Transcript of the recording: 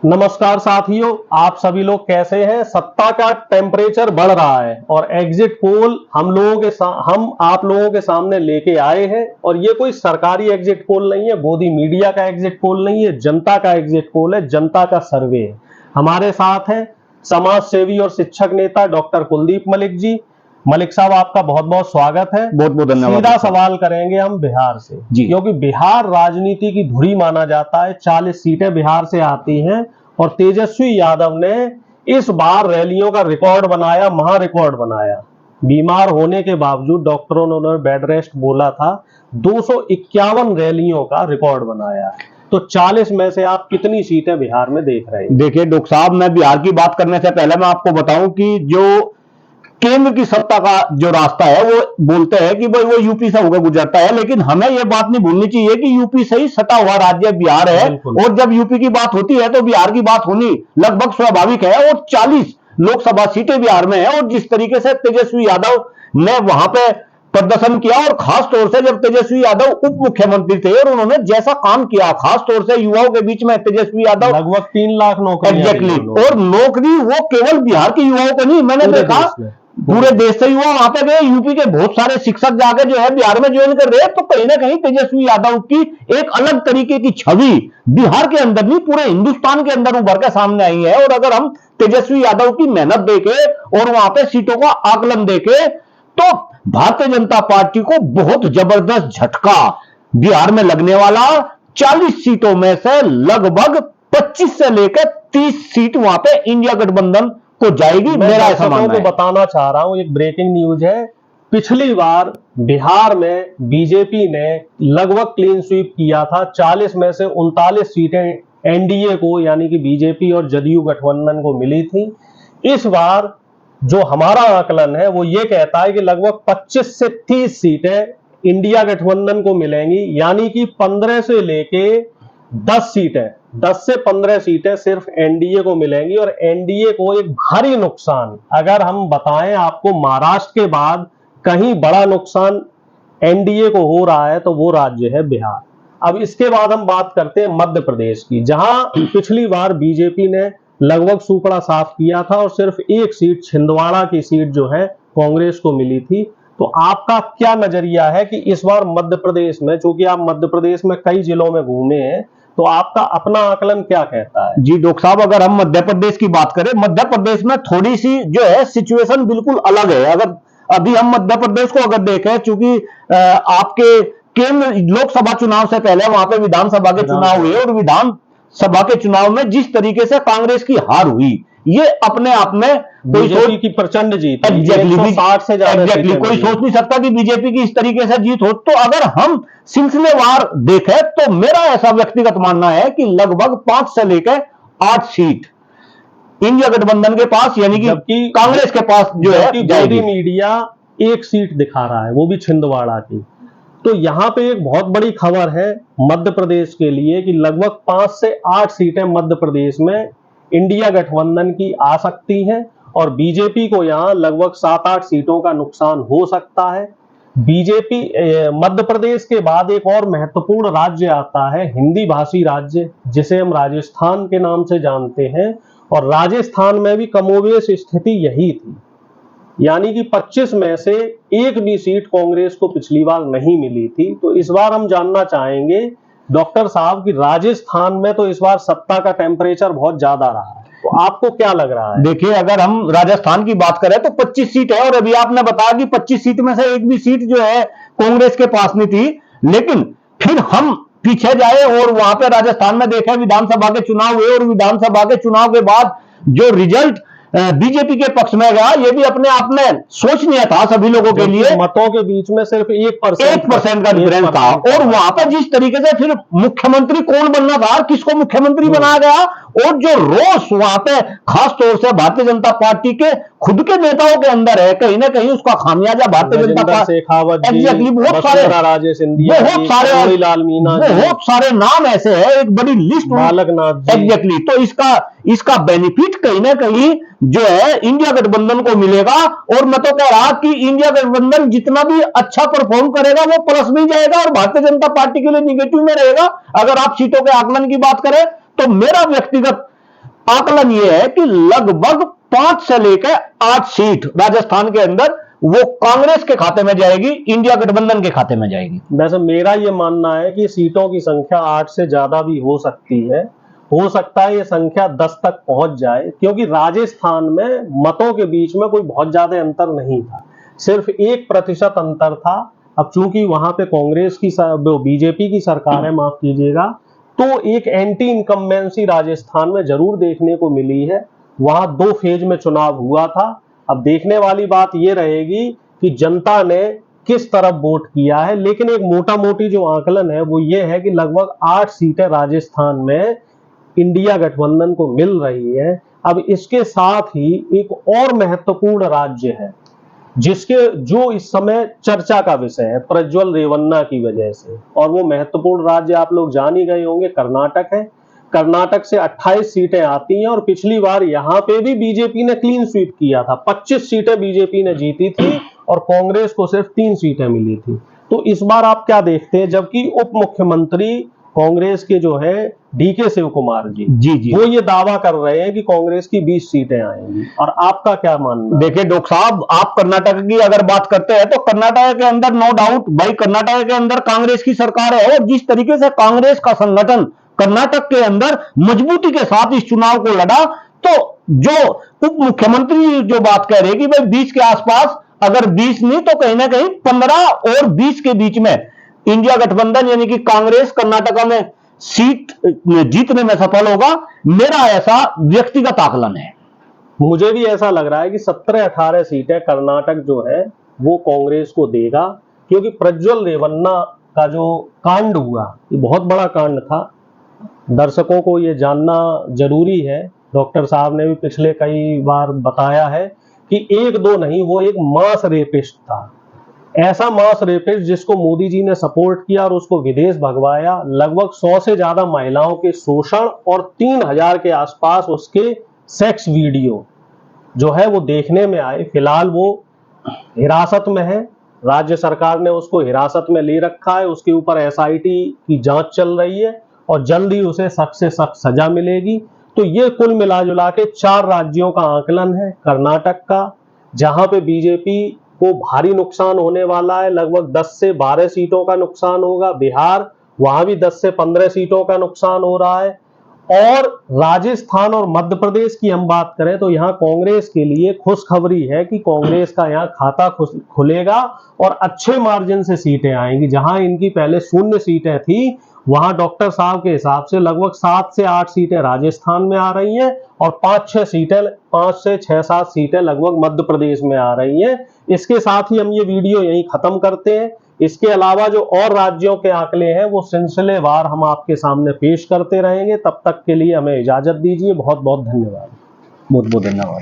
नमस्कार साथियों, आप सभी लोग कैसे हैं। सत्ता का टेम्परेचर बढ़ रहा है और एग्जिट पोल हम आप लोगों के सामने लेके आए हैं। और ये कोई सरकारी एग्जिट पोल नहीं है, गोदी मीडिया का एग्जिट पोल नहीं है, जनता का एग्जिट पोल है, जनता का सर्वे है। हमारे साथ हैं समाज सेवी और शिक्षक नेता डॉक्टर कुलदीप मलिक जी। मलिक साहब, आपका बहुत बहुत स्वागत है। बहुत बहुत धन्यवाद। सीधा सवाल करेंगे हम बिहार से जी, क्योंकि बिहार राजनीति की धुरी माना जाता है। 40 सीटें बिहार से आती हैं और तेजस्वी यादव ने इस बार रैलियों का रिकॉर्ड बनाया, महा रिकॉर्ड बनाया। बीमार होने के बावजूद डॉक्टरों ने उन्हें बेड रेस्ट बोला था। 251 रैलियों का रिकॉर्ड बनाया। तो 40 में से आप कितनी सीटें बिहार में देख रहे हैं? देखिए डॉक्टर साहब, मैं बिहार की बात करने से पहले मैं आपको बताऊं कि जो केंद्र की सत्ता का जो रास्ता है वो बोलते हैं कि भाई वो यूपी से होकर गुजरता है, लेकिन हमें ये बात नहीं भूलनी चाहिए कि यूपी से ही सटा हुआ राज्य बिहार है। और जब यूपी की बात होती है तो बिहार की बात होनी लगभग स्वाभाविक है। और 40 लोकसभा सीटें बिहार में है। और जिस तरीके से तेजस्वी यादव ने वहां पे प्रदर्शन किया, और खास तौर से जब तेजस्वी यादव उप मुख्यमंत्री थे और उन्होंने जैसा काम किया, खास तौर से युवाओं के बीच में तेजस्वी यादव लगभग 3 लाख नौकरी। एग्जैक्टली। और नौकरी वो केवल बिहार के युवाओं को नहीं, मैंने देखा पूरे देश से युवा वहां पे गए। यूपी के बहुत सारे शिक्षक जाके जो है बिहार में ज्वाइन कर रहे हैं। तो कहीं ना कहीं तेजस्वी यादव की एक अलग तरीके की छवि बिहार के अंदर नहीं, पूरे हिंदुस्तान के अंदर उभर के सामने आई है। और अगर हम तेजस्वी यादव की मेहनत देखें और वहां पे सीटों का आकलन देखें तो भारतीय जनता पार्टी को बहुत जबरदस्त झटका बिहार में लगने वाला। 40 सीटों में से लगभग 25 से लेकर 30 सीट वहां पे इंडिया गठबंधन को जाएगी। मेरा ऐसा मानना है। बताना चाह रहा हूं, एक ब्रेकिंग न्यूज है। पिछली बार बिहार में बीजेपी ने लगभग क्लीन स्वीप किया था। 40 में से 39 सीटें एनडीए को, यानी कि बीजेपी और जदयू गठबंधन को मिली थी। इस बार जो हमारा आकलन है वो ये कहता है कि लगभग 25 से 30 सीटें इंडिया गठबंधन को मिलेंगी, यानी कि 15 से लेके 10 सीटें, 10 से 15 सीटें सिर्फ एनडीए को मिलेंगी। और एनडीए को एक भारी नुकसान, अगर हम बताएं आपको, महाराष्ट्र के बाद कहीं बड़ा नुकसान एनडीए को हो रहा है तो वो राज्य है बिहार। अब इसके बाद हम बात करते हैं मध्य प्रदेश की, जहां पिछली बार बीजेपी ने लगभग सुपड़ा साफ किया था और सिर्फ एक सीट, छिंदवाड़ा की सीट जो है कांग्रेस को मिली थी। तो आपका क्या नजरिया है कि इस बार मध्य प्रदेश में, चूंकि आप मध्य प्रदेश में कई जिलों में घूमे हैं, तो आपका अपना आकलन क्या कहता है? जी डॉक्टर साहब, अगर हम मध्य प्रदेश की बात करें, मध्य प्रदेश में थोड़ी सी जो है सिचुएशन बिल्कुल अलग है। अगर अभी हम मध्य प्रदेश को अगर देखें, चूंकि आपके केंद्र लोकसभा चुनाव से पहले वहां पे विधानसभा के चुनाव हुए, और विधानसभा के चुनाव में जिस तरीके से कांग्रेस की हार हुई, ये अपने आप में बीजेपी की प्रचंड जीत, एग्जैक्टली 160 से ज्यादा, कोई सोच नहीं सकता कि बीजेपी की इस तरीके से जीत हो। तो अगर हम सिलसिलेवार देखें तो मेरा ऐसा व्यक्तिगत मानना है कि लगभग 5 से लेकर 8 सीट इंडिया गठबंधन के पास, यानी कि कांग्रेस के पास जो है गोदी मीडिया एक सीट दिखा रहा है, वो भी छिंदवाड़ा की। तो यहां पे एक बहुत बड़ी खबर है मध्य प्रदेश के लिए कि लगभग 5 से 8 सीटें मध्य प्रदेश में इंडिया गठबंधन की आ सकती हैं और बीजेपी को यहां लगभग 7-8 सीटों का नुकसान हो सकता है। बीजेपी मध्य प्रदेश के बाद एक और महत्वपूर्ण राज्य आता है, हिंदी भाषी राज्य, जिसे हम राजस्थान के नाम से जानते हैं। और राजस्थान में भी कमोबेश स्थिति यही थी, यानी कि 25 में से एक भी सीट कांग्रेस को पिछली बार नहीं मिली थी। तो इस बार हम जानना चाहेंगे डॉक्टर साहब कि राजस्थान में तो इस बार सत्ता का टेम्परेचर बहुत ज्यादा रहा है, तो आपको क्या लग रहा है? देखिए, अगर हम राजस्थान की बात करें तो 25 सीट है, और अभी आपने बताया कि 25 सीट में से एक भी सीट जो है कांग्रेस के पास नहीं थी। लेकिन फिर हम पीछे जाए और वहां पे राजस्थान में देखें, विधानसभा के चुनाव हुए, और विधानसभा के चुनाव के बाद जो रिजल्ट बीजेपी के पक्ष में गया, ये भी अपने आप में सोचनीय था सभी लोगों के लिए। मतों के बीच में सिर्फ 1% का डिफरेंस था। और वहां पर जिस तरीके से फिर मुख्यमंत्री कौन बनना था, किसको मुख्यमंत्री बनाया गया, और जो रोष वहां पे खास तौर से भारतीय जनता पार्टी के खुद के नेताओं के अंदर है, कहीं ना कहीं उसका खामियाजा भारतीय जनता पार्टी, एग्जैक्टली, बहुत सारे नाम ऐसे हैं, एक बड़ी लिस्ट, एग्जैक्टली। तो इसका बेनिफिट कहीं ना कहीं जो है इंडिया गठबंधन को मिलेगा। और मैं तो कह रहा कि इंडिया गठबंधन जितना भी अच्छा परफॉर्म करेगा वो प्लस में जाएगा और भारतीय जनता पार्टी के लिए निगेटिव में रहेगा। अगर आप सीटों के आकलन की बात करें तो मेरा व्यक्तिगत आकलन ये है कि लगभग 5 से लेकर 8 सीट राजस्थान के अंदर वो कांग्रेस के खाते में जाएगी, इंडिया गठबंधन के खाते में जाएगी। वैसे मेरा ये मानना है कि सीटों की संख्या 8 से ज्यादा भी हो सकती है, हो सकता है ये संख्या 10 तक पहुंच जाए, क्योंकि राजस्थान में मतों के बीच में कोई बहुत ज्यादा अंतर नहीं था, सिर्फ 1% अंतर था। अब चूंकि वहां पे कांग्रेस की बीजेपी की सरकार है, माफ कीजिएगा, तो एक एंटी इनकम्बेंसी राजस्थान में जरूर देखने को मिली है। वहां 2 फेज में चुनाव हुआ था। अब देखने वाली बात यह रहेगी कि जनता ने किस तरफ वोट किया है, लेकिन एक मोटा मोटी जो आकलन है वो ये है कि लगभग 8 सीटें राजस्थान में इंडिया गठबंधन को मिल रही है। अब इसके साथ ही एक और महत्वपूर्ण राज्य है जो इस समय चर्चा का विषय है प्रज्वल रेवन्ना की वजह से, और वो महत्वपूर्ण राज्य आप लोग जान ही गए होंगे, कर्नाटक है। कर्नाटक से 28 सीटें आती हैं और पिछली बार यहां पे भी बीजेपी ने क्लीन स्वीप किया था, 25 सीटें बीजेपी ने जीती थी और कांग्रेस को सिर्फ 3 सीटें मिली थी। तो इस बार आप क्या देखते हैं, जबकि उप मुख्यमंत्री कांग्रेस के जो है डीके शिव कुमार जी वो ये दावा कर रहे हैं कि कांग्रेस की 20 सीटें आएंगी, और आपका क्या मानना? देखिए डॉक्टर साहब, आप कर्नाटक की अगर बात करते हैं तो कर्नाटक के अंदर नो डाउट भाई कर्नाटक के अंदर कांग्रेस की सरकार है, और जिस तरीके से कांग्रेस का संगठन कर्नाटक के अंदर मजबूती के साथ इस चुनाव को लड़ा, तो जो उप मुख्यमंत्री जो बात कह रहे हैं कि भाई 20 के आसपास, अगर 20 नहीं तो कहीं ना कहीं 15 और 20 के बीच में इंडिया गठबंधन यानी कि कांग्रेस कर्नाटक में सीट जीतने में सफल होगा, मेरा ऐसा व्यक्तिगत आकलन है। मुझे भी ऐसा लग रहा है कि 17-18 सीटें कर्नाटक जो है वो कांग्रेस को देगा, क्योंकि प्रज्वल रेवन्ना का जो कांड हुआ ये बहुत बड़ा कांड था। दर्शकों को ये जानना जरूरी है, डॉक्टर साहब ने भी पिछले कई बार बताया है कि 1-2 नहीं, वो एक मास रेपिस्ट था, ऐसा मास रेपिस्ट जिसको मोदी जी ने सपोर्ट किया और उसको विदेश भगवाया। लगभग 100 से ज्यादा महिलाओं के शोषण और 3000 के आसपास उसके सेक्स वीडियो जो है वो देखने में आए। फिलहाल वो हिरासत में है, राज्य सरकार ने उसको हिरासत में ले रखा है, उसके ऊपर एसआईटी की जांच चल रही है और जल्द ही उसे सख्त से सख्त सजा मिलेगी। तो ये कुल मिलाजुला के 4 राज्यों का आकलन है। कर्नाटक का, जहां पे बीजेपी को भारी नुकसान होने वाला है, लगभग 10 से 12 सीटों का नुकसान होगा। बिहार, वहां भी 10 से 15 सीटों का नुकसान हो रहा है। और राजस्थान और मध्य प्रदेश की हम बात करें तो यहाँ कांग्रेस के लिए खुशखबरी है कि कांग्रेस का यहाँ खाता खुलेगा और अच्छे मार्जिन से सीटें आएंगी। जहां इनकी पहले 0 सीटें थी, वहां डॉक्टर साहब के हिसाब से लगभग 7 से 8 सीटें राजस्थान में आ रही हैं और 5 से 6-7 सीटें लगभग मध्य प्रदेश में आ रही हैं। इसके साथ ही हम ये वीडियो यहीं खत्म करते हैं। इसके अलावा जो और राज्यों के आंकड़े हैं वो सिलसिलेवार हम आपके सामने पेश करते रहेंगे। तब तक के लिए हमें इजाजत दीजिए। बहुत बहुत धन्यवाद। बहुत बहुत धन्यवाद।